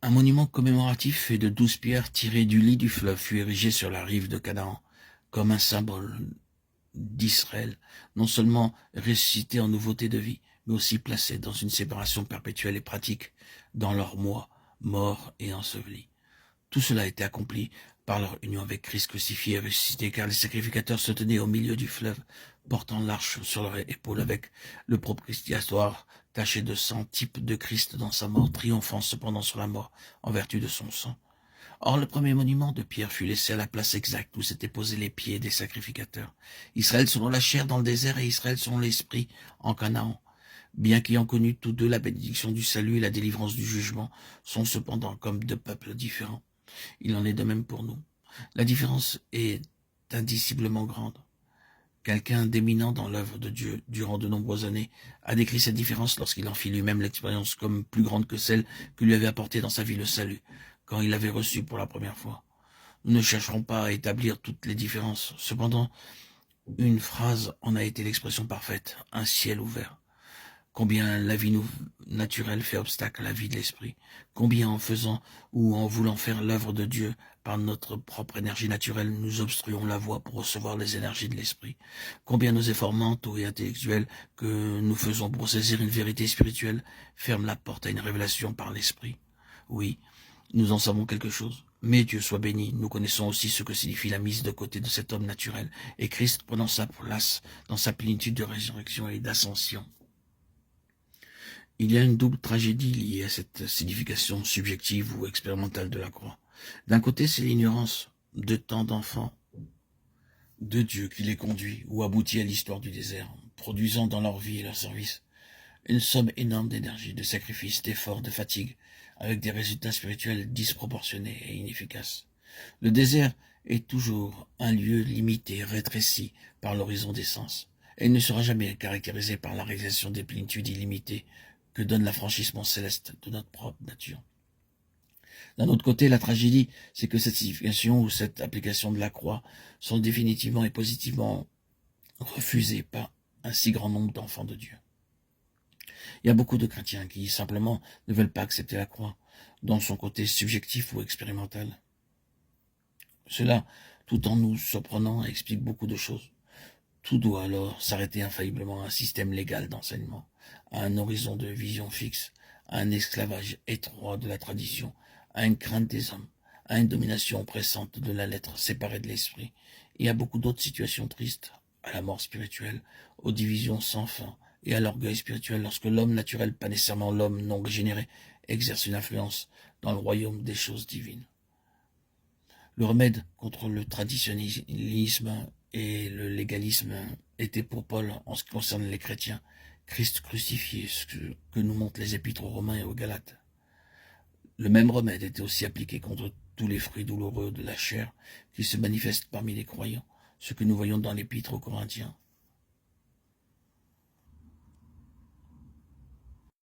Un monument commémoratif fait de 12 pierres tirées du lit du fleuve fut érigé sur la rive de Canaan, comme un symbole d'Israël, non seulement ressuscité en nouveauté de vie, mais aussi placé dans une séparation perpétuelle et pratique dans leur moi, mort et enseveli. Tout cela a été accompli par leur union avec Christ crucifié et ressuscité, car les sacrificateurs se tenaient au milieu du fleuve, portant l'arche sur leur épaule avec le propitiatoire taché de sang, type de Christ dans sa mort, triomphant cependant sur la mort en vertu de son sang. Or, le premier monument de pierre fut laissé à la place exacte où s'étaient posés les pieds des sacrificateurs. Israël selon la chair dans le désert et Israël selon l'esprit en Canaan. Bien qu'ayant connu tous deux la bénédiction du salut et la délivrance du jugement, sont cependant comme deux peuples différents. Il en est de même pour nous. La différence est indiciblement grande. Quelqu'un d'éminent dans l'œuvre de Dieu durant de nombreuses années a décrit cette différence lorsqu'il en fit lui-même l'expérience comme plus grande que celle que lui avait apportée dans sa vie le salut, quand il l'avait reçu pour la première fois. Nous ne chercherons pas à établir toutes les différences. Cependant, une phrase en a été l'expression parfaite, un ciel ouvert. Combien la vie naturelle fait obstacle à la vie de l'esprit. Combien en faisant ou en voulant faire l'œuvre de Dieu par notre propre énergie naturelle, nous obstruons la voie pour recevoir les énergies de l'esprit. Combien nos efforts mentaux et intellectuels que nous faisons pour saisir une vérité spirituelle ferment la porte à une révélation par l'esprit. Oui, nous en savons quelque chose. Mais Dieu soit béni, nous connaissons aussi ce que signifie la mise de côté de cet homme naturel, et Christ prenant sa place dans sa plénitude de résurrection et d'ascension. Il y a une double tragédie liée à cette signification subjective ou expérimentale de la croix. D'un côté, c'est l'ignorance de tant d'enfants de Dieu qui les conduit ou aboutit à l'histoire du désert, produisant dans leur vie et leur service une somme énorme d'énergie, de sacrifices, d'efforts, de fatigue, avec des résultats spirituels disproportionnés et inefficaces. Le désert est toujours un lieu limité, rétréci par l'horizon des sens, et il ne sera jamais caractérisé par la réalisation des plénitudes illimitées que donne l'affranchissement céleste de notre propre nature. D'un autre côté, la tragédie, c'est que cette signification ou cette application de la croix sont définitivement et positivement refusées par un si grand nombre d'enfants de Dieu. Il y a beaucoup de chrétiens qui simplement ne veulent pas accepter la croix, dans son côté subjectif ou expérimental. Cela, tout en nous surprenant, explique beaucoup de choses. Tout doit alors s'arrêter infailliblement à un système légal d'enseignement, à un horizon de vision fixe, à un esclavage étroit de la tradition, à une crainte des hommes, à une domination oppressante de la lettre séparée de l'esprit, et à beaucoup d'autres situations tristes, à la mort spirituelle, aux divisions sans fin, et à l'orgueil spirituel lorsque l'homme naturel, pas nécessairement l'homme non régénéré, exerce une influence dans le royaume des choses divines. Le remède contre le traditionnalisme et le légalisme était pour Paul, en ce qui concerne les chrétiens, Christ crucifié, ce que nous montrent les épîtres aux Romains et aux Galates. Le même remède était aussi appliqué contre tous les fruits douloureux de la chair qui se manifestent parmi les croyants, ce que nous voyons dans l'épître aux Corinthiens.